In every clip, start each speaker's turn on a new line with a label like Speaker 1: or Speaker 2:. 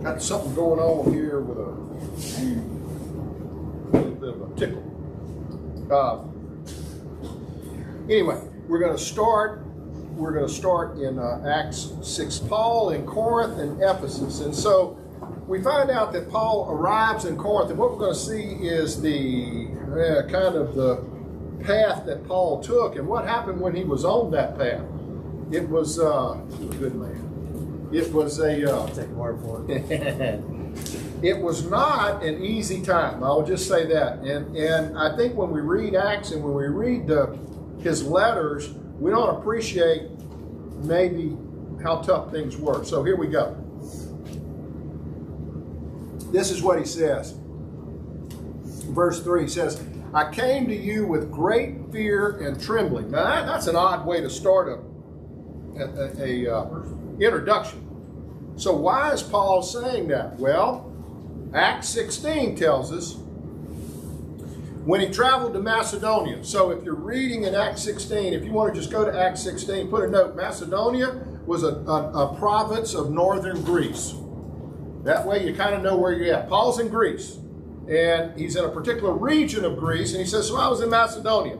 Speaker 1: Got something going on here with a little bit of a tickle. Anyway, we're going to start. We're going to start in Acts 6. Paul in Corinth and Ephesus, and so we find out that Paul arrives in Corinth, and what we're going to see is the kind of the path that Paul took, and what happened when he was on that path. It was he was a good man. It was
Speaker 2: I'll take word for it.
Speaker 1: It was not an easy time. I'll just say that. And I think when we read Acts and when we read his letters, we don't appreciate maybe how tough things were. So here we go. This is what he says. Verse 3 says, I came to you with great fear and trembling. Now that's an odd way to start a introduction. So why is Paul saying that? Well, Acts 16 tells us when he traveled to Macedonia. So if you're reading in Acts 16, if you want to just go to Acts 16, put a note. Macedonia was a province of northern Greece. That way you kind of know where you're at. Paul's in Greece, and he's in a particular region of Greece, and he says, so I was in Macedonia.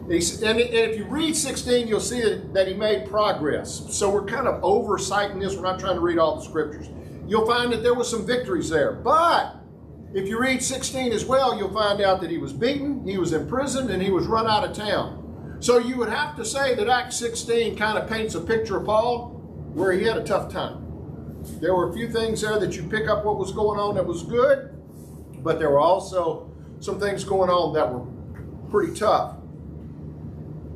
Speaker 1: And if you read 16, you'll see that he made progress. So we're kind of oversighting this. We're not trying to read all the scriptures. You'll find that there was some victories there. But if you read 16 as well, you'll find out that he was beaten, he was imprisoned, and he was run out of town. So you would have to say that Acts 16 kind of paints a picture of Paul where he had a tough time. There were a few things there that you pick up what was going on that was good, but there were also some things going on that were pretty tough.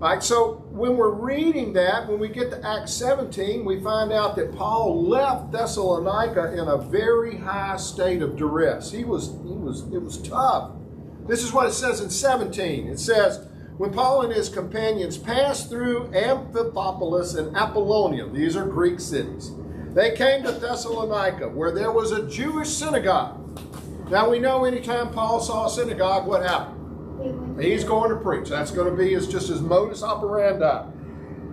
Speaker 1: All right, so when we're reading that, when we get to Acts 17, we find out that Paul left Thessalonica in a very high state of duress. It was tough. This is what it says in 17. It says, when Paul and his companions passed through Amphipolis and Apollonia, these are Greek cities, they came to Thessalonica, where there was a Jewish synagogue. Now we know anytime Paul saw a synagogue, what happened? He's going to preach. That's going to be just his modus operandi.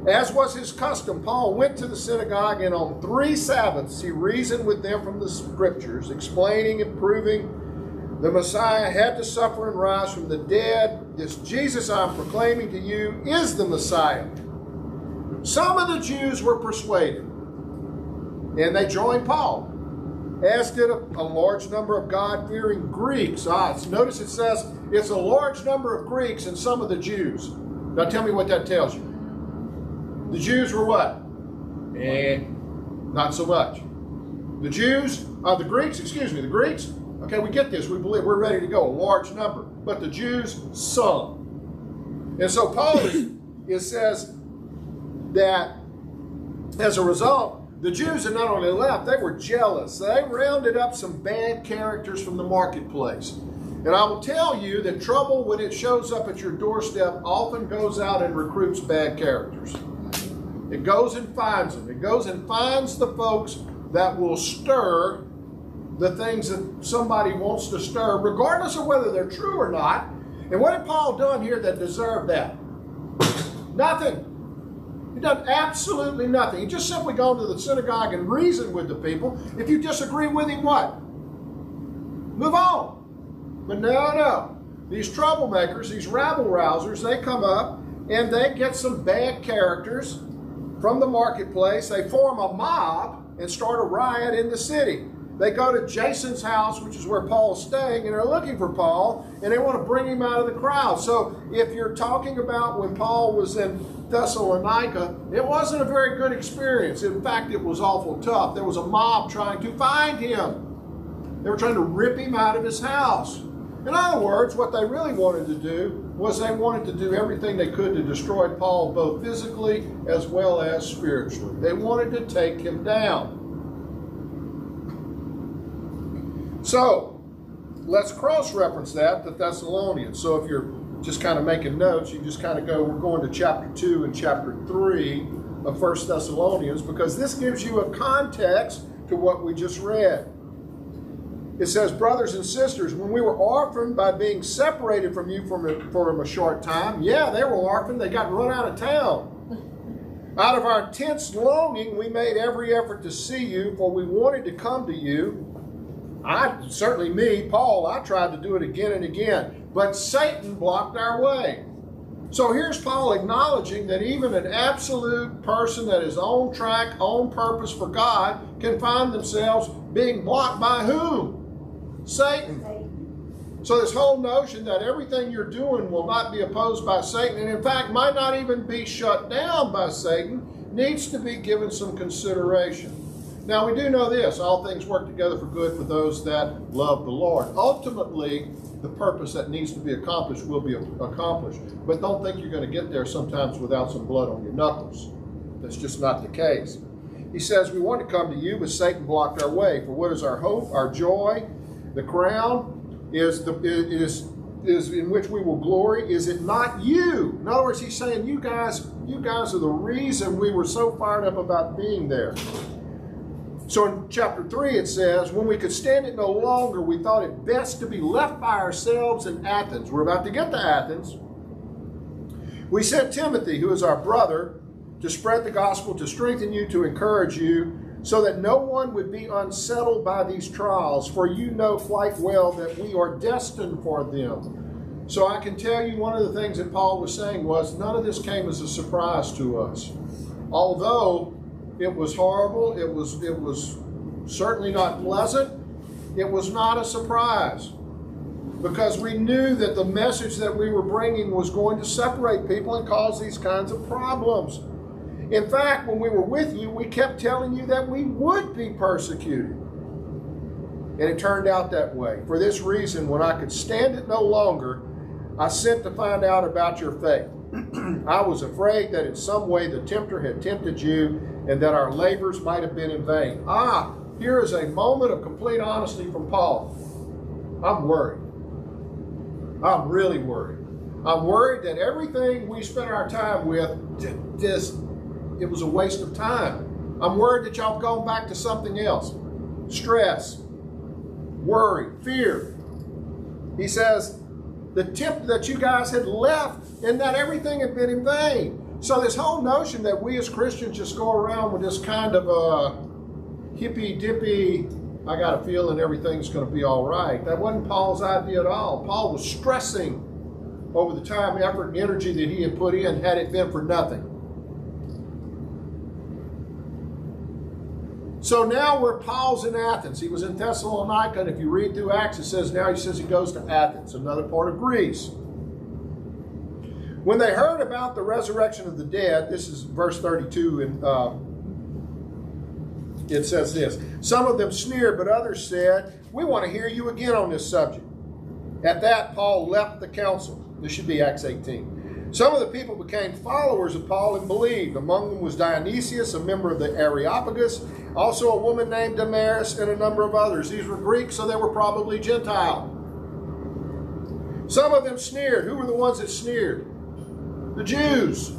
Speaker 1: As was his custom, Paul went to the synagogue, and on 3 Sabbaths he reasoned with them from the scriptures, explaining and proving the Messiah had to suffer and rise from the dead. This Jesus I'm proclaiming to you is the Messiah. Some of the Jews were persuaded, and they joined Paul, as did a large number of God-fearing Greeks. Notice it says it's a large number of Greeks and some of the Jews. Now tell me what that tells you. The Jews were what? Not so much. The Greeks, okay, we get this. We believe we're ready to go. A large number. But the Jews, some. And so Paul it says that as a result, the Jews had not only left, they were jealous. They rounded up some bad characters from the marketplace. And I will tell you that trouble, when it shows up at your doorstep, often goes out and recruits bad characters. It goes and finds them. It goes and finds the folks that will stir the things that somebody wants to stir, regardless of whether they're true or not. And what had Paul done here that deserved that? Nothing. He done absolutely nothing. He just simply gone to the synagogue and reasoned with the people. If you disagree with him, what? Move on. But no. These troublemakers, these rabble-rousers, they come up and they get some bad characters from the marketplace. They form a mob and start a riot in the city. They go to Jason's house, which is where Paul's staying, and they're looking for Paul, and they want to bring him out of the crowd. So if you're talking about when Paul was in Thessalonica, it wasn't a very good experience. In fact, it was awful tough. There was a mob trying to find him. They were trying to rip him out of his house. In other words, what they really wanted to do was they wanted to do everything they could to destroy Paul, both physically as well as spiritually. They wanted to take him down. So, let's cross-reference that to Thessalonians. So if you're just kind of making notes, you just kind of go, we're going to chapter 2 and chapter 3 of 1 Thessalonians, because this gives you a context to what we just read. It says, brothers and sisters, when we were orphaned by being separated from you for a short time, yeah, they were orphaned, they got run out of town. Out of our intense longing, we made every effort to see you, for we wanted to come to you. Certainly me, Paul, I tried to do it again and again, but Satan blocked our way. So here's Paul acknowledging that even an absolute person that is on track, on purpose for God, can find themselves being blocked by whom? Satan. So this whole notion that everything you're doing will not be opposed by Satan, and in fact might not even be shut down by Satan, needs to be given some consideration. Now we do know this, all things work together for good for those that love the Lord. Ultimately, the purpose that needs to be accomplished will be accomplished. But don't think you're going to get there sometimes without some blood on your knuckles. That's just not the case. He says, we want to come to you, but Satan blocked our way. For what is our hope, our joy, the crown is in which we will glory? Is it not you? In other words, he's saying, you guys are the reason we were so fired up about being there. So in chapter 3 it says, when we could stand it no longer, we thought it best to be left by ourselves in Athens. We're about to get to Athens. We sent Timothy, who is our brother, to spread the gospel, to strengthen you, to encourage you, so that no one would be unsettled by these trials, for you know quite well that we are destined for them. So I can tell you one of the things that Paul was saying was, none of this came as a surprise to us. Although it was horrible, it was certainly not pleasant, it was not a surprise. Because we knew that the message that we were bringing was going to separate people and cause these kinds of problems. In fact, when we were with you, we kept telling you that we would be persecuted. And it turned out that way. For this reason, when I could stand it no longer, I sent to find out about your faith. I was afraid that in some way the tempter had tempted you and that our labors might have been in vain. Here is a moment of complete honesty from Paul. I'm worried. I'm really worried. I'm worried that everything we spent our time with, it was a waste of time. I'm worried that y'all have gone back to something else. Stress, worry, fear. He says, the tip that you guys had left and that everything had been in vain. So this whole notion that we as Christians just go around with this kind of hippy-dippy, I got a feeling everything's going to be all right. That wasn't Paul's idea at all. Paul was stressing over the time, effort, and energy that he had put in had it been for nothing. So now Paul's in Athens. He was in Thessalonica, and if you read through Acts, it says he goes to Athens, another part of Greece. When they heard about the resurrection of the dead, this is verse 32, and it says this, some of them sneered, but others said, we want to hear you again on this subject. At that, Paul left the council. This should be Acts 18. Some of the people became followers of Paul and believed. Among them was Dionysius, a member of the Areopagus, also a woman named Damaris, and a number of others. These were Greek, so they were probably Gentile. Some of them sneered. Who were the ones that sneered? The Jews.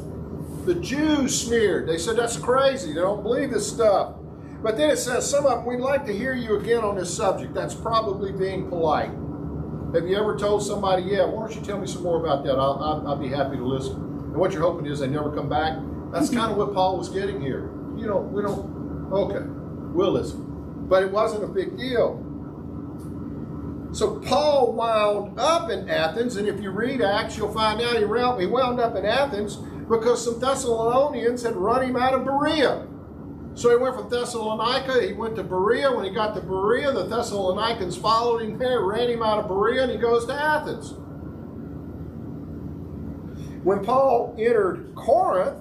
Speaker 1: The Jews sneered. They said, that's crazy. They don't believe this stuff. But then it says, some of them, we'd like to hear you again on this subject. That's probably being polite. Have you ever told somebody, yeah, why don't you tell me some more about that? I'll be happy to listen. And what you're hoping is they never come back. That's kind of what Paul was getting here. Okay, we'll listen. But it wasn't a big deal. So Paul wound up in Athens, and if you read Acts, you'll find out he wound up in Athens because some Thessalonians had run him out of Berea. So he went from Thessalonica, he went to Berea. When he got to Berea, the Thessalonians followed him there, ran him out of Berea, and he goes to Athens. When Paul entered Corinth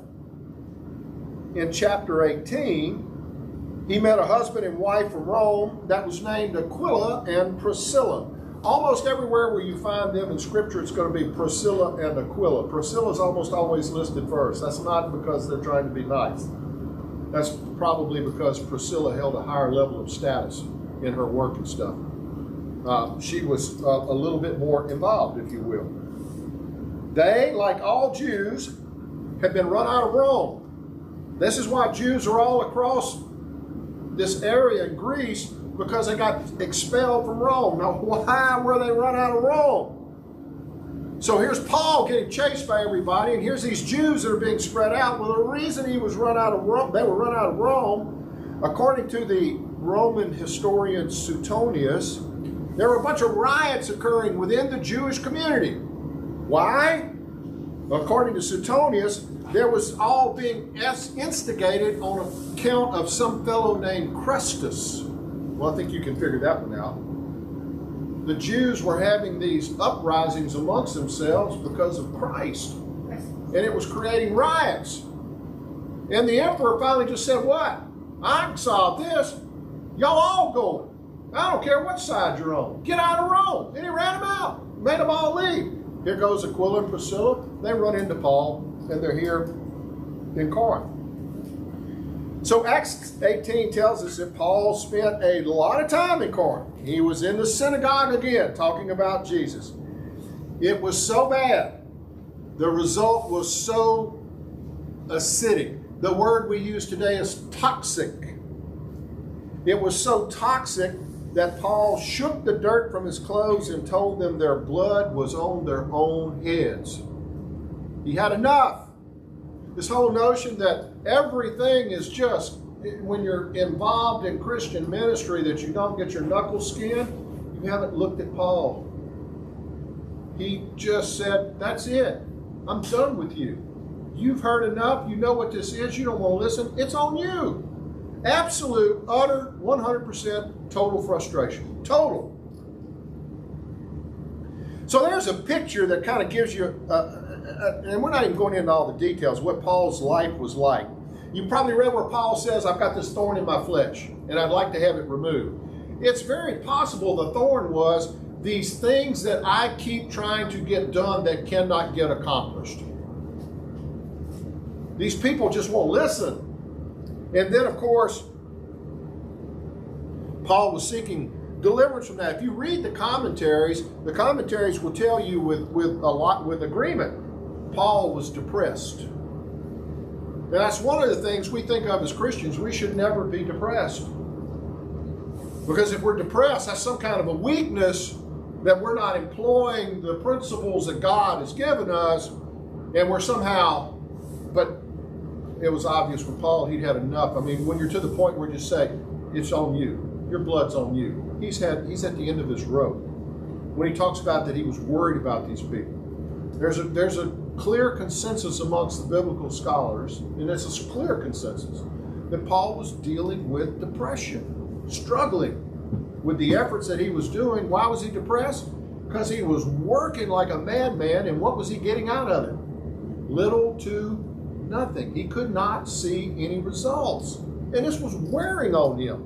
Speaker 1: in chapter 18, he met a husband and wife from Rome that was named Aquila and Priscilla. Almost everywhere where you find them in Scripture, it's going to be Priscilla and Aquila. Priscilla is almost always listed first. That's not because they're trying to be nice. That's probably because Priscilla held a higher level of status in her work and stuff. She was a little bit more involved, if you will. They, like all Jews, had been run out of Rome. This is why Jews are all across this area in Greece, because they got expelled from Rome. Now, why were they run out of Rome? So here's Paul getting chased by everybody, and here's these Jews that are being spread out. Well, the reason he was run out of Rome, they were run out of Rome, according to the Roman historian Suetonius, there were a bunch of riots occurring within the Jewish community. Why? According to Suetonius, there was all being instigated on account of some fellow named Chrestus. Well, I think you can figure that one out. The Jews were having these uprisings amongst themselves because of Christ. And it was creating riots. And the emperor finally just said, what? I can solve this. Y'all all going. I don't care what side you're on. Get out of Rome. And he ran them out. Made them all leave. Here goes Aquila and Priscilla. They run into Paul, and they're here in Corinth. So Acts 18 tells us that Paul spent a lot of time in Corinth. He was in the synagogue again, talking about Jesus. It was so bad. The result was so acidic. The word we use today is toxic. It was so toxic that Paul shook the dirt from his clothes and told them their blood was on their own heads. He had enough. This whole notion that everything is just, when you're involved in Christian ministry, that you don't get your knuckles skinned, you haven't looked at Paul. He just said, that's it. I'm done with you. You've heard enough. You know what this is. You don't want to listen. It's on you. Absolute, utter, 100% total frustration. Total. So there's a picture that kind of gives you, and we're not even going into all the details, what Paul's life was like. You probably read where Paul says, I've got this thorn in my flesh, and I'd like to have it removed. It's very possible the thorn was these things that I keep trying to get done that cannot get accomplished. These people just won't listen. And then, of course, Paul was seeking deliverance from that. If you read the commentaries will tell you with agreement, Paul was depressed. And that's one of the things we think of as Christians. We should never be depressed. Because if we're depressed, that's some kind of a weakness that we're not employing the principles that God has given us, and we're somehow, but it was obvious for Paul, he'd had enough. I mean, when you're to the point where you say, it's on you, your blood's on you. He's at the end of his rope. When he talks about that he was worried about these people. There's a clear consensus amongst the biblical scholars, and it's a clear consensus, that Paul was dealing with depression, struggling with the efforts that he was doing. Why was he depressed? Because he was working like a madman, and what was he getting out of it? Little to nothing. He could not see any results. And this was wearing on him.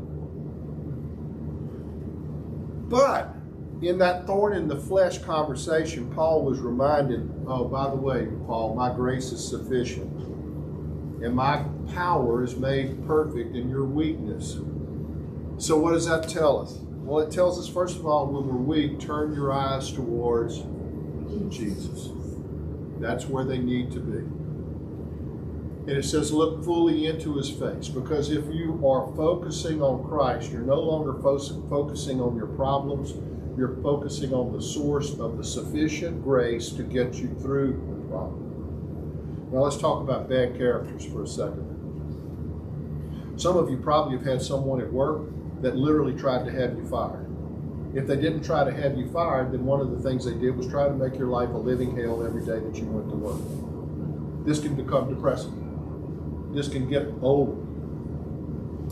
Speaker 1: But in that thorn in the flesh conversation, Paul was reminded, oh, by the way, Paul, my grace is sufficient. And my power is made perfect in your weakness. So what does that tell us? Well, it tells us, first of all, when we're weak, turn your eyes towards Jesus. That's where they need to be. And it says, look fully into his face. Because if you are focusing on Christ, you're no longer focusing on your problems. You're focusing on the source of the sufficient grace to get you through the problem. Now let's talk about bad characters for a second. Some of you probably have had someone at work that literally tried to have you fired. If they didn't try to have you fired, then one of the things they did was try to make your life a living hell every day that you went to work. This can become depressing. This can get old.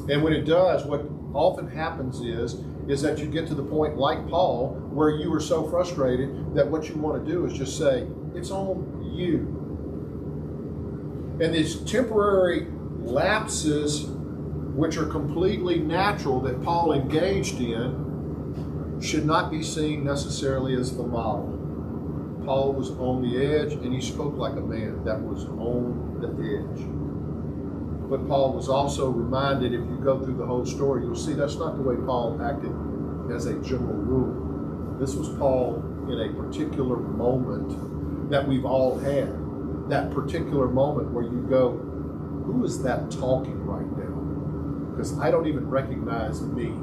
Speaker 1: And when it does, what often happens is that you get to the point, like Paul, where you are so frustrated that what you want to do is just say, it's on you. And these temporary lapses, which are completely natural, that Paul engaged in, should not be seen necessarily as the model. Paul was on the edge, and he spoke like a man that was on the edge. But Paul was also reminded, if you go through the whole story, you'll see that's not the way Paul acted as a general rule. This was Paul in a particular moment that we've all had. That particular moment where you go, who is that talking right now? Because I don't even recognize me.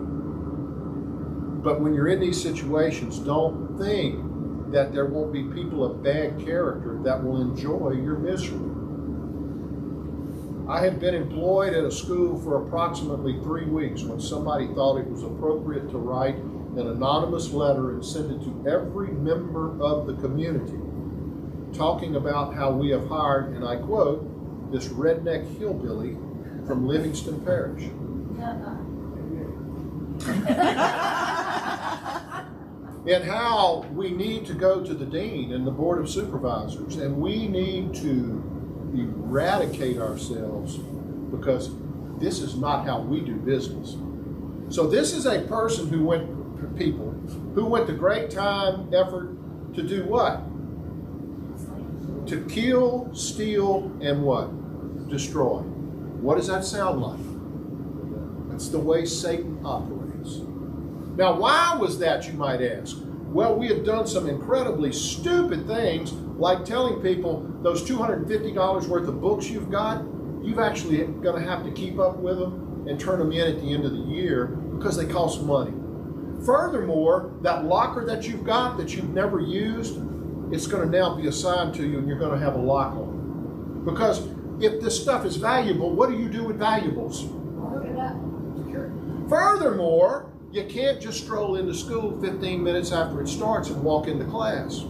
Speaker 1: But when you're in these situations, don't think that there won't be people of bad character that will enjoy your misery. I had been employed at a school for approximately 3 weeks when somebody thought it was appropriate to write an anonymous letter and send it to every member of the community, talking about how we have hired, and I quote, this redneck hillbilly from Livingston Parish. And how we need to go to the dean and the board of supervisors, and we need to eradicate ourselves because this is not how we do business. So this is a person who went to great time, effort to do what? To kill, steal, and what? Destroy. What does that sound like? That's the way Satan operates. Now, why was that, you might ask? Well, we have done some incredibly stupid things, like telling people those $250 worth of books you've got, you've actually going to have to keep up with them and turn them in at the end of the year because they cost money. Furthermore, that locker that you've got that you've never used, it's going to now be assigned to you and you're going to have a lock on it. Because if this stuff is valuable, what do you do with valuables? Furthermore, you can't just stroll into school 15 minutes after it starts and walk into class.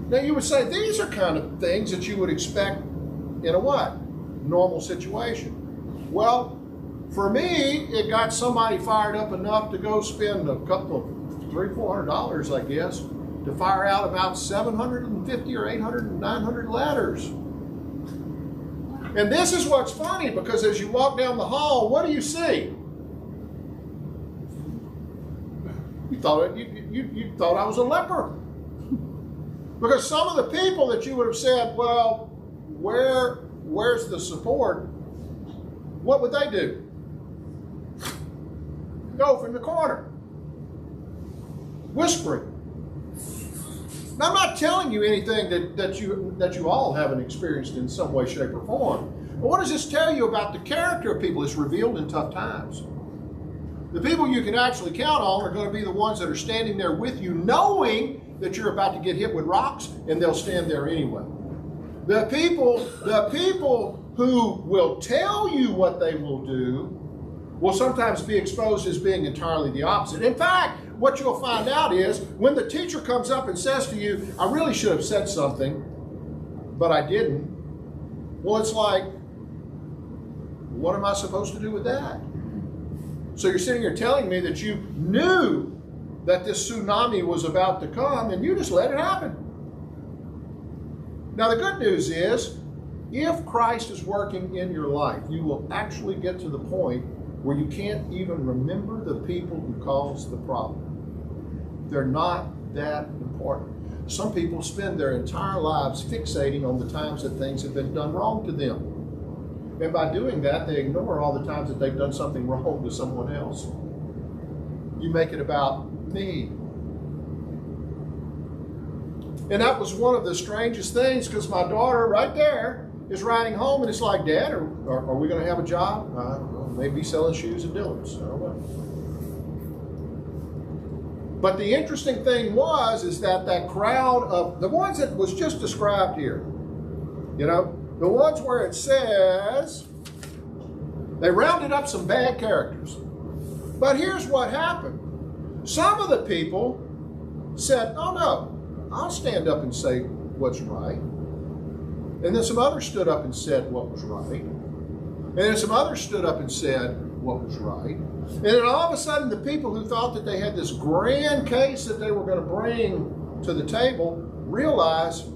Speaker 1: Now you would say these are kind of things that you would expect in a what? Normal situation. Well, for me, it got somebody fired up enough to go spend a couple of $300-400, I guess, to fire out about 750 or 800 and 900 letters. And this is what's funny, because as you walk down the hall, what do you see? You thought I was a leper. Because some of the people that you would have said, well, where's the support? What would they do? Go from the corner, whispering. Now, I'm not telling you anything that you all haven't experienced in some way, shape, or form. But what does this tell you about the character of people? It's revealed in tough times. The people you can actually count on are going to be the ones that are standing there with you, knowing that you're about to get hit with rocks, and they'll stand there anyway. The people who will tell you what they will do will sometimes be exposed as being entirely the opposite. In fact, what you'll find out is when the teacher comes up and says to you, I really should have said something, but I didn't. Well, it's like, what am I supposed to do with that? So you're sitting here telling me that you knew that this tsunami was about to come and you just let it happen. Now the good news is, if Christ is working in your life, you will actually get to the point where you can't even remember the people who caused the problem. They're not that important. Some people spend their entire lives fixating on the times that things have been done wrong to them. And by doing that, they ignore all the times that they've done something wrong to someone else. You make it about me. And that was one of the strangest things, because my daughter right there is riding home and it's like, Dad, are we going to have a job? Maybe selling shoes at Dillard's. I don't know. But the interesting thing is that crowd of the ones that was just described here, you know, the ones where it says they rounded up some bad characters. But here's what happened. Some of the people said, oh no, I'll stand up and say what's right. And then some others stood up and said what was right. And then some others stood up and said what was right. And then all of a sudden, the people who thought that they had this grand case that they were going to bring to the table realized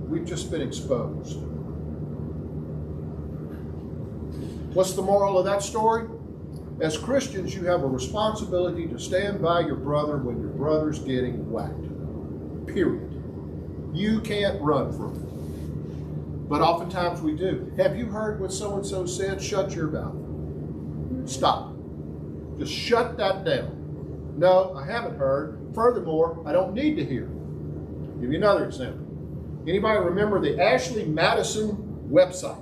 Speaker 1: we've just been exposed. What's the moral of that story? As Christians, you have a responsibility to stand by your brother when your brother's getting whacked. Period. You can't run from it. But oftentimes we do. Have you heard what so-and-so said? Shut your mouth. Stop. Just shut that down. No, I haven't heard. Furthermore, I don't need to hear. I'll give you another example. Anybody remember the Ashley Madison website?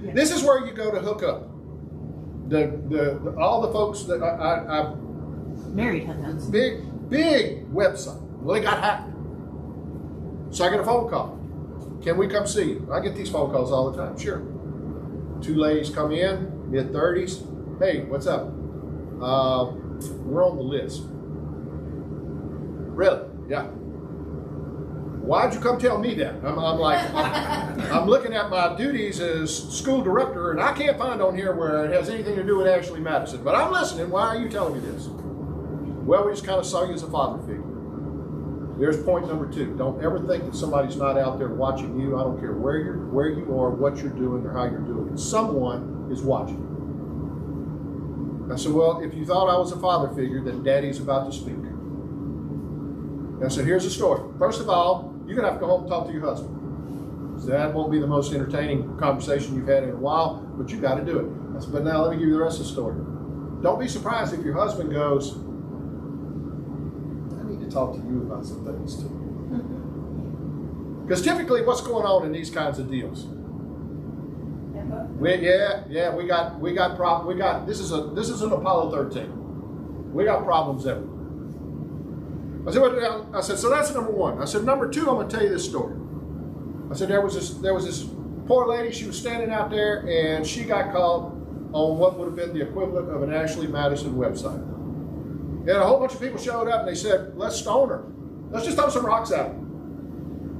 Speaker 1: Yes. This is where you go to hook up. All the folks that I
Speaker 3: married hookups.
Speaker 1: Big website. Well, it got hacked. So I get a phone call. Can we come see you? I get these phone calls all the time. Sure. Two ladies come in, mid-30s. Hey, what's up? We're on the list. Really? Yeah. Why'd you come tell me that? I'm like, I'm looking at my duties as school director, and I can't find on here where it has anything to do with Ashley Madison. But I'm listening. Why are you telling me this? Well, we just kind of saw you as a father figure. There's point number 2. Don't ever think that somebody's not out there watching you. I don't care where you are, what you're doing, or how you're doing it. Someone is watching. I said, well, if you thought I was a father figure, then Daddy's about to speak. I said, here's the story. First of all, you're going to have to go home and talk to your husband. So that won't be the most entertaining conversation you've had in a while, but you got to do it. I said, but now let me give you the rest of the story. Don't be surprised if your husband goes, I need to talk to you about some things too. Because typically what's going on in these kinds of deals? We got problems. This is an Apollo 13. We got problems everywhere. I said, so that's number 1. I said, number 2, I'm going to tell you this story. I said, there was this poor lady. She was standing out there, and she got caught on what would have been the equivalent of an Ashley Madison website. And a whole bunch of people showed up, and they said, let's stone her. Let's just throw some rocks at her.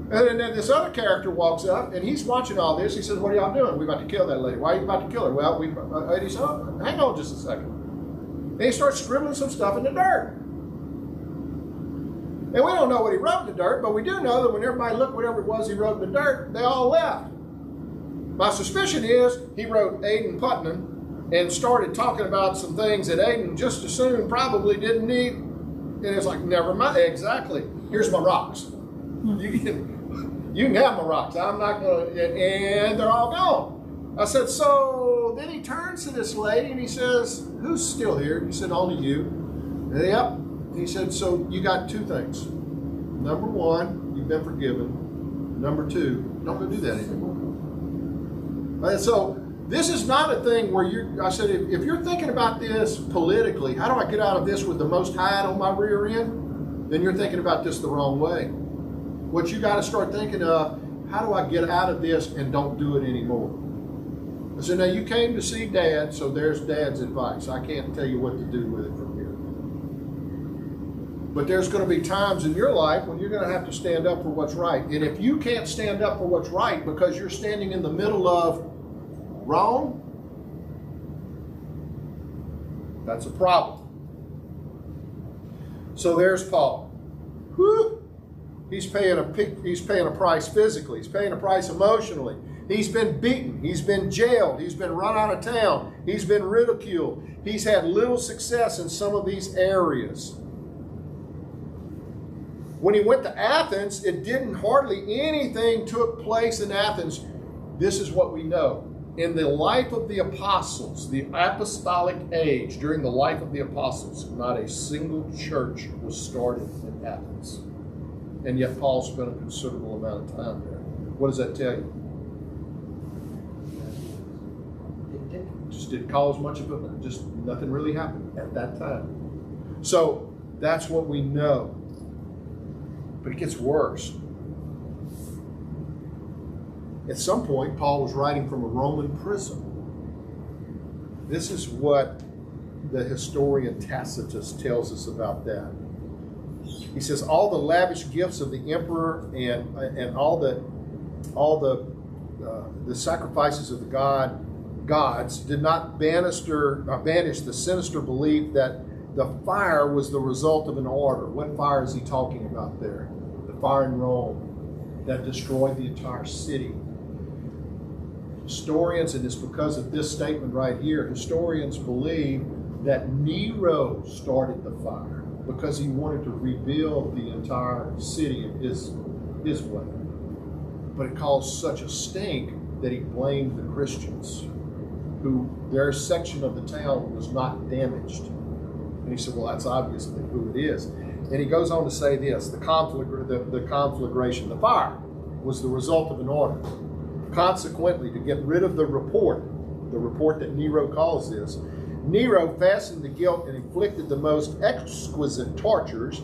Speaker 1: And then this other character walks up, and he's watching all this. He says, what are y'all doing? We're about to kill that lady. Why are you about to kill her? Well, and he said, oh, hang on just a second. And he starts scribbling some stuff in the dirt. And we don't know what he wrote in the dirt, but we do know that when everybody looked whatever it was he wrote in the dirt, they all left. My suspicion is he wrote Aiden Putnam and started talking about some things that Aiden just as soon probably didn't need. And it's like, never mind. Exactly. Here's my rocks. You can have my rocks. I'm not going to. And they're all gone. I said, so then he turns to this lady and he says, who's still here? He said, only you. Yep. He said, so you got 2 things. Number 1, you've been forgiven. Number 2, don't go do that anymore. And so this is not a thing where I said, if you're thinking about this politically, how do I get out of this with the most hide on my rear end? Then you're thinking about this the wrong way. What you got to start thinking of, how do I get out of this and don't do it anymore? I said, now you came to see Dad, so there's Dad's advice. I can't tell you what to do with it from here. But there's going to be times in your life when you're going to have to stand up for what's right. And if you can't stand up for what's right because you're standing in the middle of wrong, that's a problem. So there's Paul. Whew. He's paying a price physically. He's paying a price emotionally. He's been beaten. He's been jailed. He's been run out of town. He's been ridiculed. He's had little success in some of these areas. When he went to Athens, it didn't hardly anything took place in Athens. This is what we know. In the life of the apostles, the apostolic age, during the life of the apostles, not a single church was started in Athens. And yet Paul spent a considerable amount of time there. What does that tell you? It just didn't cause much of it. Just nothing really happened at that time. So that's what we know. But it gets worse. At some point, Paul was writing from a Roman prison. This is what the historian Tacitus tells us about that. He says, all the lavish gifts of the emperor and all the sacrifices of the gods did not banish the sinister belief that the fire was the result of an order. What fire is he talking about there? The fire in Rome that destroyed the entire city. Historians, and it's because of this statement right here, historians believe that Nero started the fire because he wanted to rebuild the entire city in his way. But it caused such a stink that he blamed the Christians, who their section of the town was not damaged. And he said, well, that's obviously who it is. And he goes on to say this, the conflagration, the fire, was the result of an order. Consequently, to get rid of the report that Nero calls this, Nero fastened the guilt and inflicted the most exquisite tortures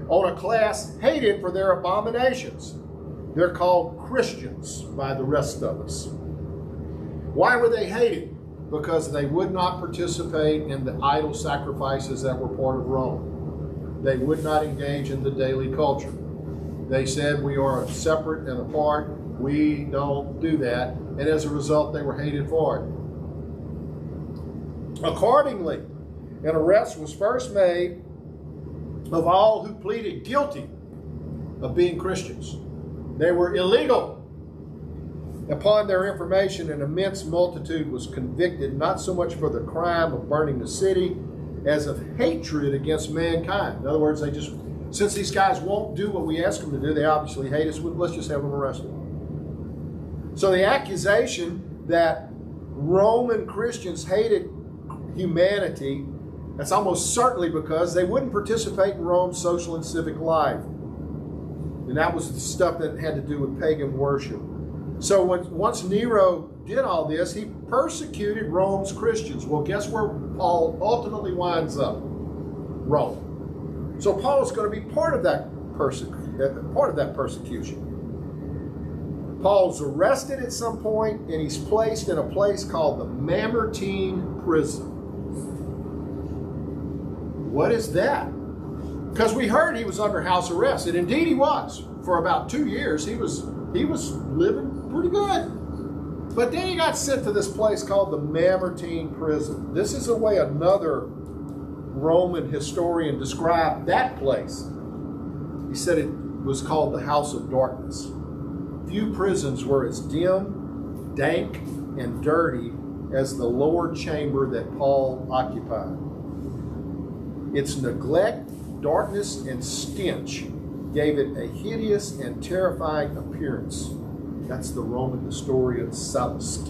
Speaker 1: on a class hated for their abominations. They're called Christians by the rest of us. Why were they hated? Because they would not participate in the idol sacrifices that were part of Rome. They would not engage in the daily culture. They said, we are separate and apart. We don't do that. And as a result, they were hated for it. Accordingly, an arrest was first made of all who pleaded guilty of being Christians. They were illegal. Upon their information, an immense multitude was convicted, not so much for the crime of burning the city as of hatred against mankind. In other words, since these guys won't do what we ask them to do, they obviously hate us, let's just have them arrested. So the accusation that Roman Christians hated humanity, that's almost certainly because they wouldn't participate in Rome's social and civic life. And that was the stuff that had to do with pagan worship. So once Nero did all this, he persecuted Rome's Christians. Well, guess where Paul ultimately winds up? Rome. So Paul is going to be part of that persecution. Paul's arrested at some point, and he's placed in a place called the Mamertine prison. What is that? Because we heard he was under house arrest, and indeed he was. For about 2 years, he was living pretty good. But then he got sent to this place called the Mamertine prison. This is the way another Roman historian described that place. He said it was called the House of Darkness. Few prisons were as dim, dank, and dirty as the lower chamber that Paul occupied. Its neglect, darkness, and stench gave it a hideous and terrifying appearance. That's the Roman historian Sallust.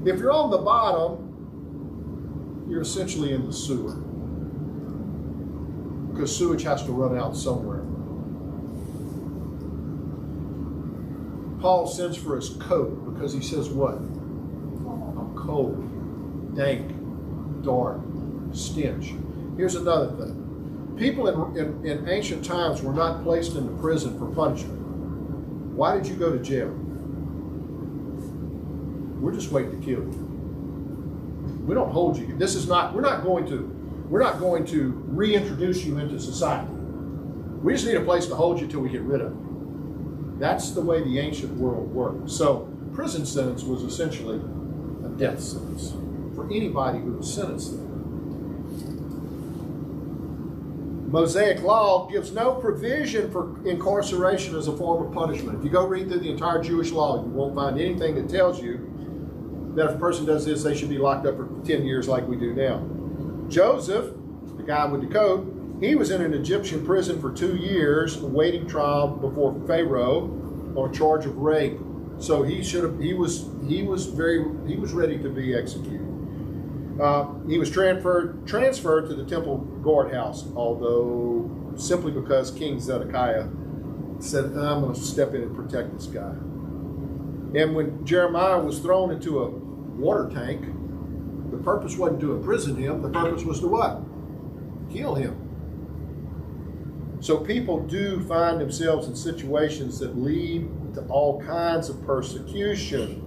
Speaker 1: If you're on the bottom, you're essentially in the sewer, because sewage has to run out somewhere. Paul sends for his coat because he says what? I'm cold, dank, dark, stench. Here's another thing. People in ancient times were not placed into prison for punishment. Why did you go to jail? We're just waiting to kill you. We don't hold you. We're not going to reintroduce you into society. We just need a place to hold you till we get rid of you. That's the way the ancient world worked. So prison sentence was essentially a death sentence for anybody who was sentenced there. Mosaic law gives no provision for incarceration as a form of punishment. If you go read through the entire Jewish law, you won't find anything that tells you that if a person does this, they should be locked up for 10 years like we do now. Joseph, the guy with the coat, he was in an Egyptian prison for 2 years, awaiting trial before Pharaoh on a charge of rape. So he was ready to be executed. He was transferred to the temple guardhouse, although simply because King Zedekiah said, I'm going to step in and protect this guy. And when Jeremiah was thrown into a water tank, the purpose wasn't to imprison him. The purpose was to what? Kill him. So people do find themselves in situations that lead to all kinds of persecution.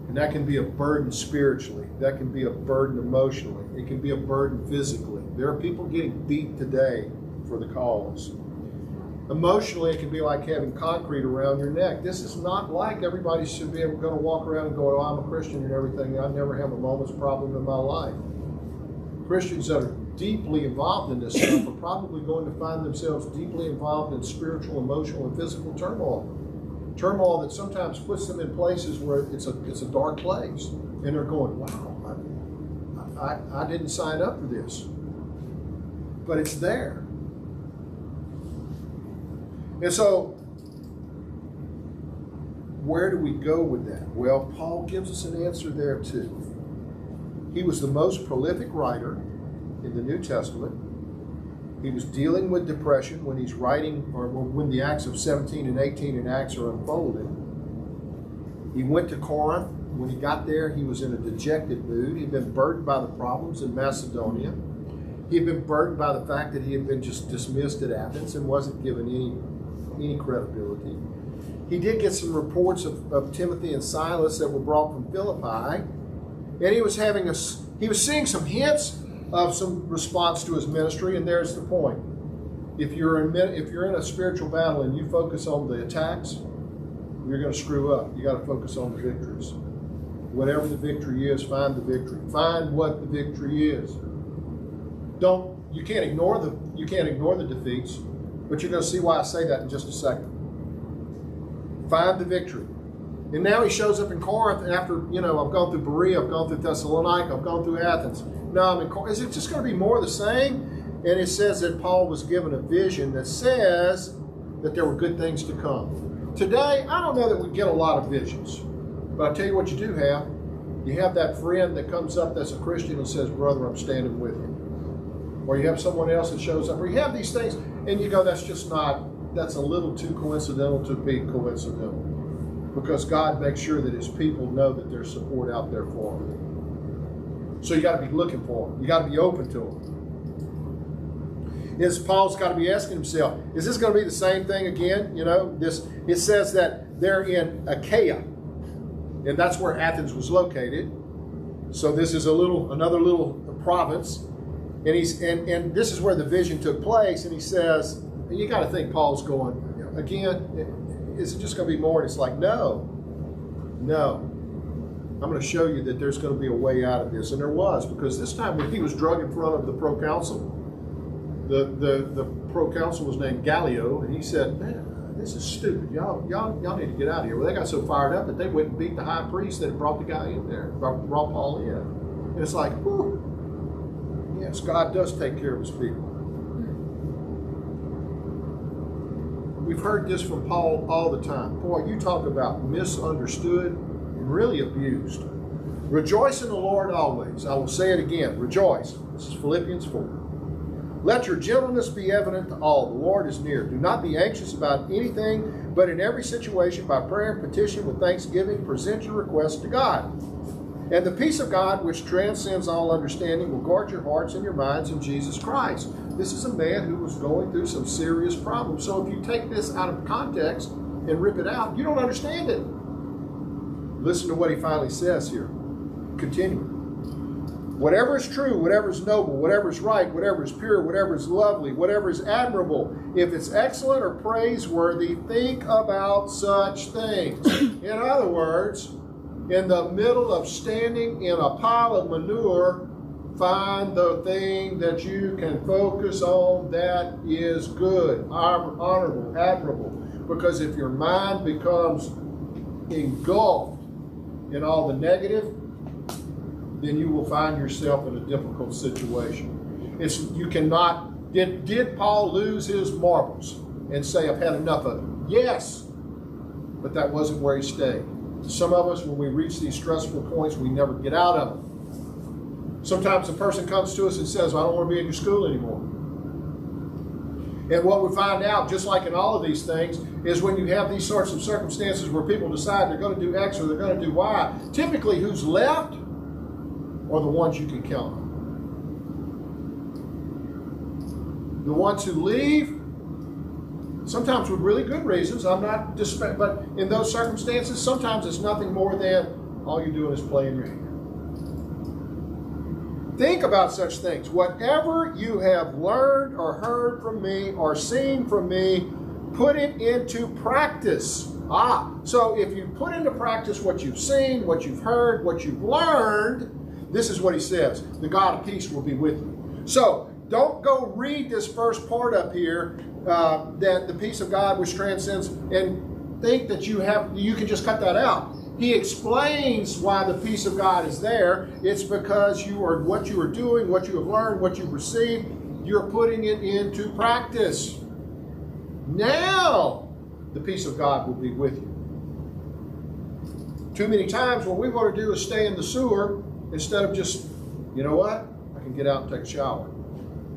Speaker 1: And that can be a burden spiritually. That can be a burden emotionally. It can be a burden physically. There are people getting beat today for the cause. Emotionally, it can be like having concrete around your neck. This is not like everybody should be going to walk around and go, oh, I'm a Christian and everything. I never have a moment's problem in my life. Christians that are deeply involved in this stuff are probably going to find themselves deeply involved in spiritual, emotional, and physical turmoil. Turmoil that sometimes puts them in places where it's a dark place. And they're going, wow, I didn't sign up for this. But it's there. And so, where do we go with that? Well, Paul gives us an answer there too. He was the most prolific writer in the New Testament. He was dealing with depression when he's writing, or when the Acts of 17 and 18 in Acts are unfolding. He went to Corinth. When he got there, he was in a dejected mood. He'd been burdened by the problems in Macedonia. He had been burdened by the fact that he had been just dismissed at Athens and wasn't given any credibility. He did get some reports of Timothy and Silas that were brought from Philippi, and he was seeing some hints of some response to his ministry. And there's the point: if you're in a spiritual battle and you focus on the attacks, you're going to screw up. You got to focus on the victories. Whatever the victory is, find the victory. Find what the victory is. You can't ignore the defeats, but you're going to see why I say that in just a second. Find the victory. And now he shows up in Corinth after, I've gone through Berea, I've gone through Thessalonica, I've gone through Athens. Now I'm in Corinth. Is it just going to be more of the same? And it says that Paul was given a vision that says that there were good things to come. Today, I don't know that we get a lot of visions. But I tell you what you do have. You have that friend that comes up that's a Christian and says, brother, I'm standing with you. Or you have someone else that shows up. Or you have these things and you go, that's a little too coincidental to be coincidental. Because God makes sure that his people know that there's support out there for them. So you got to be looking for them. You got to be open to them. Paul's got to be asking himself, is this going to be the same thing again? It says that they're in Achaia. And that's where Athens was located. So this is another little province. And this is where the vision took place. And he says, you got to think Paul's going, again, is it just going to be more? And it's like, no. I'm going to show you that there's going to be a way out of this. And there was, because this time when he was drug in front of the proconsul, the proconsul was named Gallio, and he said, man, this is stupid. Y'all need to get out of here. Well, they got so fired up that they went and beat the high priest that brought the guy in there, brought Paul in. And it's like, whew, yes, God does take care of his people. We've heard this from Paul all the time. Boy, you talk about misunderstood and really abused. Rejoice in the Lord always. I will say it again. Rejoice. This is Philippians 4. Let your gentleness be evident to all. The Lord is near. Do not be anxious about anything, but in every situation, by prayer and petition with thanksgiving, present your requests to God. And the peace of God, which transcends all understanding, will guard your hearts and your minds in Jesus Christ. This is a man who was going through some serious problems. So if you take this out of context and rip it out, you don't understand it. Listen to what he finally says here. Continuing. Whatever is true, whatever is noble, whatever is right, whatever is pure, whatever is lovely, whatever is admirable, if it's excellent or praiseworthy, think about such things. In other words, in the middle of standing in a pile of manure, find the thing that you can focus on that is good, honorable, admirable. Because if your mind becomes engulfed in all the negative, then you will find yourself in a difficult situation. You cannot. Did Paul lose his marbles and say, I've had enough of it? Yes, but that wasn't where he stayed. Some of us, when we reach these stressful points, we never get out of them. Sometimes a person comes to us and says, I don't want to be in your school anymore. And what we find out, just like in all of these things, is when you have these sorts of circumstances where people decide they're going to do X or they're going to do Y, typically who's left are the ones you can count on. The ones who leave, sometimes with really good reasons, but in those circumstances, sometimes it's nothing more than all you're doing is playing your hand. Think about such things. Whatever you have learned or heard from me or seen from me, put it into practice. So if you put into practice what you've seen, what you've heard, what you've learned, this is what he says. The God of peace will be with you. So don't go read this first part up here, that the peace of God which transcends, and think that you can just cut that out. He explains why the peace of God is there. It's because what you are doing, what you have learned, what you've received, you're putting it into practice. Now, the peace of God will be with you. Too many times what we want to do is stay in the sewer instead of just, you know what? I can get out and take a shower.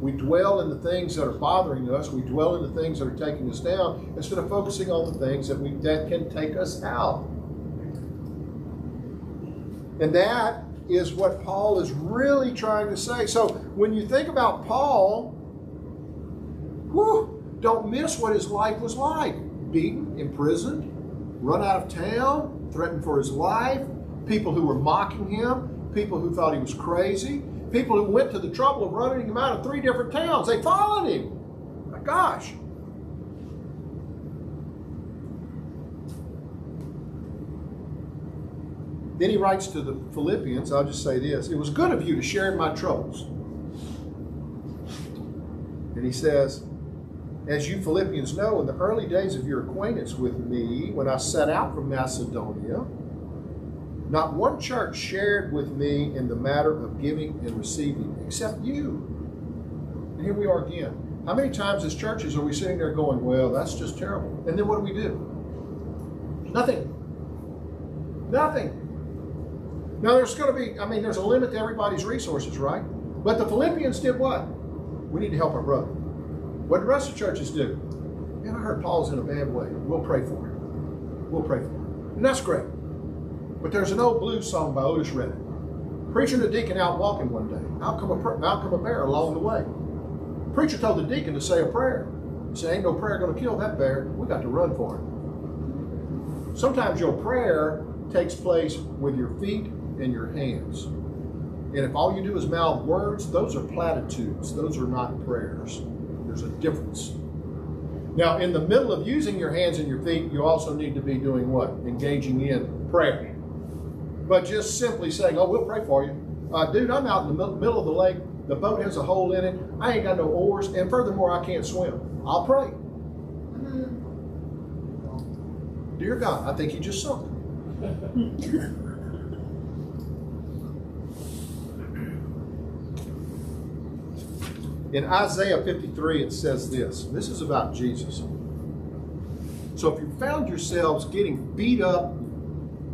Speaker 1: We dwell in the things that are bothering us. We dwell in the things that are taking us down instead of focusing on the things that can take us out. And that is what Paul is really trying to say. So when you think about Paul, don't miss what his life was like. Beaten, imprisoned, run out of town, threatened for his life, people who were mocking him, people who thought he was crazy, people who went to the trouble of running him out of 3 different towns. They followed him. My gosh. Then he writes to the Philippians, I'll just say this, it was good of you to share in my troubles. And he says, as you Philippians know, in the early days of your acquaintance with me, when I set out from Macedonia, not one church shared with me in the matter of giving and receiving, except you. And here we are again. How many times as churches are we sitting there going, well, that's just terrible. And then what do? Nothing. Nothing. Now there's going to be, there's a limit to everybody's resources, right? But the Philippians did what? We need to help our brother. What did the rest of the churches do? Man, I heard Paul's in a bad way. We'll pray for him. We'll pray for him. And that's great. But there's an old blues song by Otis Redding. Preacher and the deacon out walking one day. Out come a bear along the way. Preacher told the deacon to say a prayer. He said, ain't no prayer going to kill that bear. We got to run for him. Sometimes your prayer takes place with your feet and your hands. And if all you do is mouth words, those are platitudes. Those are not prayers. There's a difference. Now, in the middle of using your hands and your feet, you also need to be doing what? Engaging in prayer. But just simply saying, oh, we'll pray for you. Dude, I'm out in the middle of the lake. The boat has a hole in it. I ain't got no oars. And furthermore, I can't swim. I'll pray. Dear God, I think you just sunk. In Isaiah 53, it says this. This is about Jesus. So if you found yourselves getting beat up,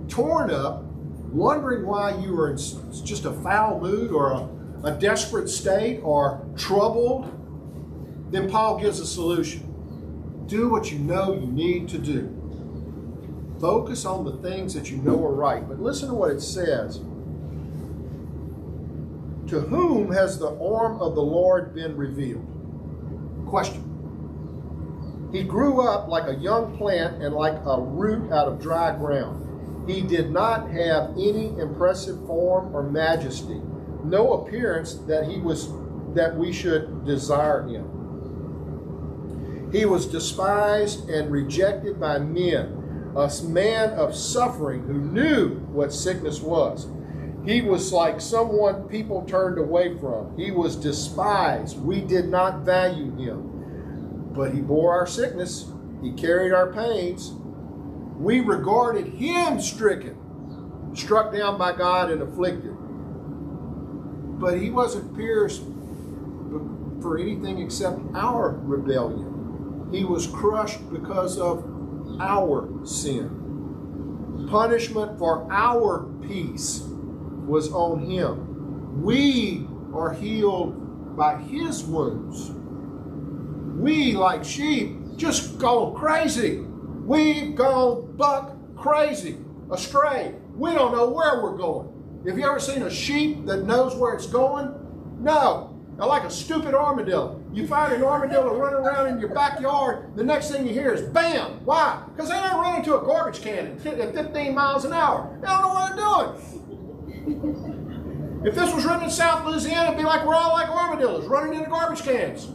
Speaker 1: torn up, wondering why you were in just a foul mood or a desperate state or troubled, then Paul gives a solution. Do what you know you need to do. Focus on the things that you know are right. But listen to what it says. To whom has the arm of the Lord been revealed? Question. He grew up like a young plant and like a root out of dry ground. He did not have any impressive form or majesty, no appearance that we should desire him. He was despised and rejected by men, a man of suffering who knew what sickness was. He was like someone people turned away from. He was despised. We did not value him. But he bore our sickness. He carried our pains. We regarded him stricken, struck down by God and afflicted. But he wasn't pierced for anything except our rebellion. He was crushed because of our sin. Punishment for our peace was on him. We are healed by his wounds. We, like sheep, just go crazy. We've gone buck crazy, astray. We don't know where we're going. Have you ever seen a sheep that knows where it's going? No. They're like a stupid armadillo. You find an armadillo running around in your backyard, the next thing you hear is bam. Why? Because they don't run into a garbage can at 15 miles an hour. They don't know what they're doing. If this was written in South Louisiana, it'd be like we're all like armadillos running into garbage cans.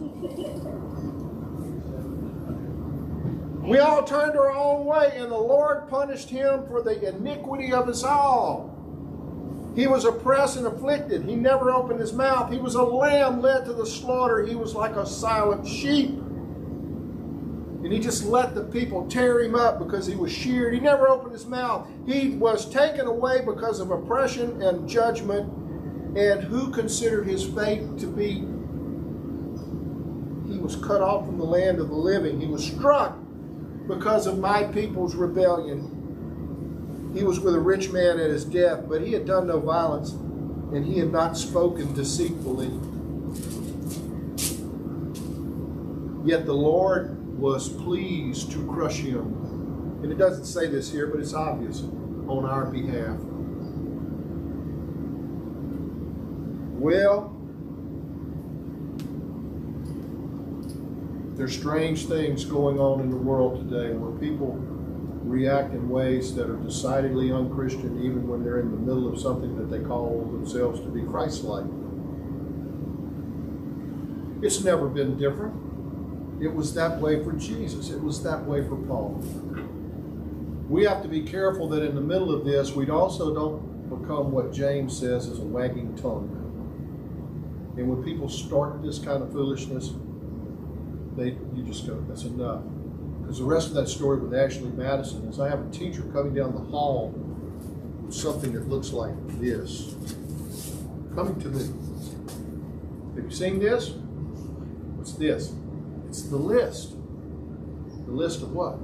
Speaker 1: We all turned our own way, and the Lord punished him for the iniquity of us all. He was oppressed and afflicted. He never opened his mouth. He was a lamb led to the slaughter. He was like a silent sheep. And he just let the people tear him up because he was sheared. He never opened his mouth. He was taken away because of oppression and judgment. And who considered his fate to be? He was cut off from the land of the living. He was struck because of my people's rebellion. He was with a rich man at his death, but he had done no violence, and he had not spoken deceitfully. Yet the Lord was pleased to crush him. And it doesn't say this here, but it's obvious, on our behalf. Well, there's strange things going on in the world today where people react in ways that are decidedly unchristian even when they're in the middle of something that they call themselves to be Christ-like. It's never been different. It was that way for Jesus. It was that way for Paul. We have to be careful that in the middle of this, we also don't become what James says is a wagging tongue. And when people start this kind of foolishness, you just go, that's enough. Because the rest of that story with Ashley Madison is I have a teacher coming down the hall with something that looks like this. Coming to me. Have you seen this? What's this? It's the list. The list of what?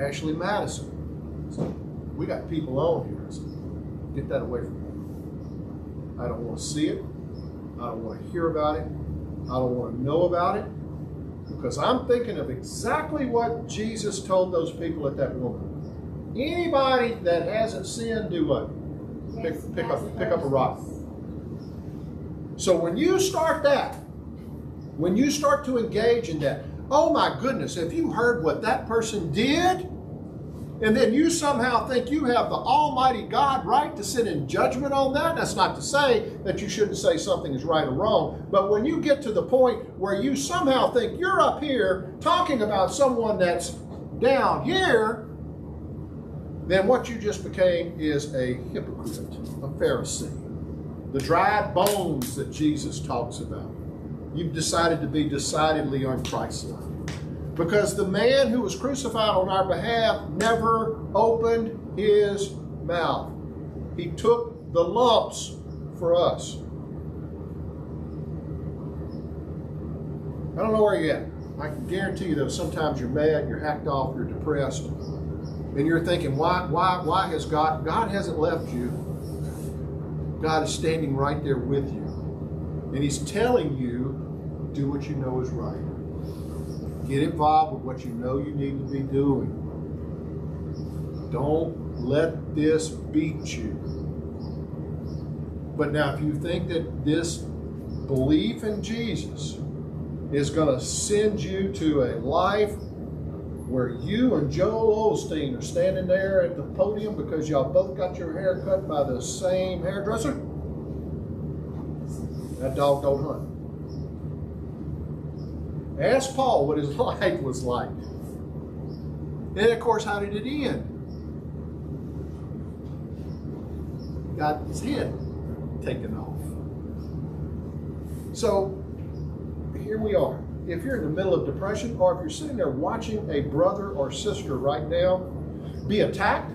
Speaker 1: Ashley Madison. So we got people on here. So get that away from me. I don't want to see it. I don't want to hear about it. I don't want to know about it. Because I'm thinking of exactly what Jesus told those people at that woman. Anybody that hasn't sinned, do what? Pick up a rock. So when you start that, when you start to engage in that, oh my goodness, have you heard what that person did? And then you somehow think you have the Almighty God right to sit in judgment on that. That's not to say that you shouldn't say something is right or wrong. But when you get to the point where you somehow think you're up here talking about someone that's down here, then what you just became is a hypocrite, a Pharisee. The dry bones that Jesus talks about. You've decided to be decidedly unchristlike. Because the man who was crucified on our behalf never opened his mouth. He took the lumps for us. I don't know where you're at. I can guarantee you that sometimes you're mad, you're hacked off, you're depressed, and you're thinking, why has God hasn't left you. God is standing right there with you. And he's telling you, do what you know is right. Get involved with what you know you need to be doing. Don't let this beat you. But now, if you think that this belief in Jesus is going to send you to a life where you and Joel Osteen are standing there at the podium because y'all both got your hair cut by the same hairdresser, that dog don't hunt. Ask Paul what his life was like. And of course, how did it end? He got his head taken off. So, here we are. If you're in the middle of depression, or if you're sitting there watching a brother or sister right now be attacked,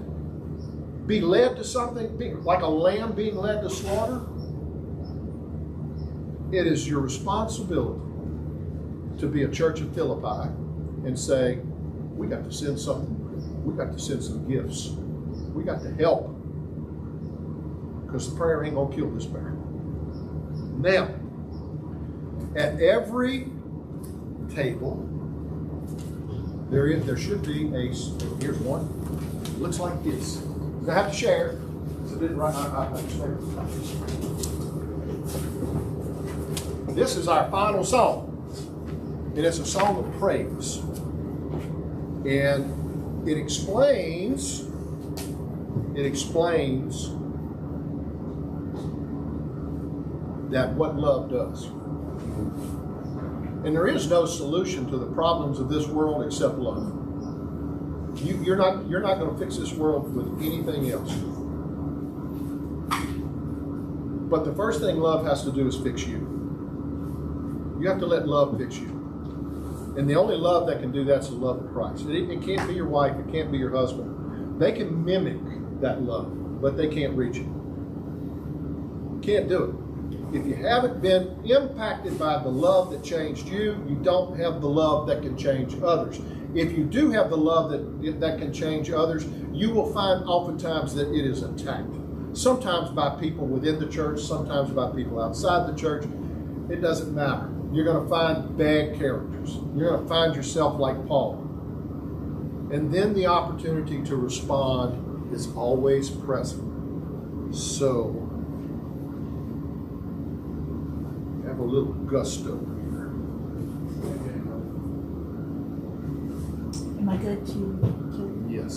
Speaker 1: be led to something, be like a lamb being led to slaughter, it is your responsibility to be a church of Philippi and say, we got to send something. We got to send some gifts. We got to help. Because the prayer ain't going to kill this bear. Now, at every table, there should be here's one. It looks like this. I have to share. So I this is our final song. And it's a song of praise. And it explains that what love does. And there is no solution to the problems of this world except love. You're not going to fix this world with anything else. But the first thing love has to do is fix you. You have to let love fix you. And the only love that can do that's the love of Christ. It can't be your wife. It can't be your husband. They can mimic that love, but they can't reach it. Can't do it. If you haven't been impacted by the love that changed you, you don't have the love that can change others. If you do have the love that can change others, you will find oftentimes that it is attacked. Sometimes by people within the church, sometimes by people outside the church. It doesn't matter. You're going to find bad characters. You're going to find yourself like Paul. And then the opportunity to respond is always present. So, have a little gusto here.
Speaker 3: Am I good to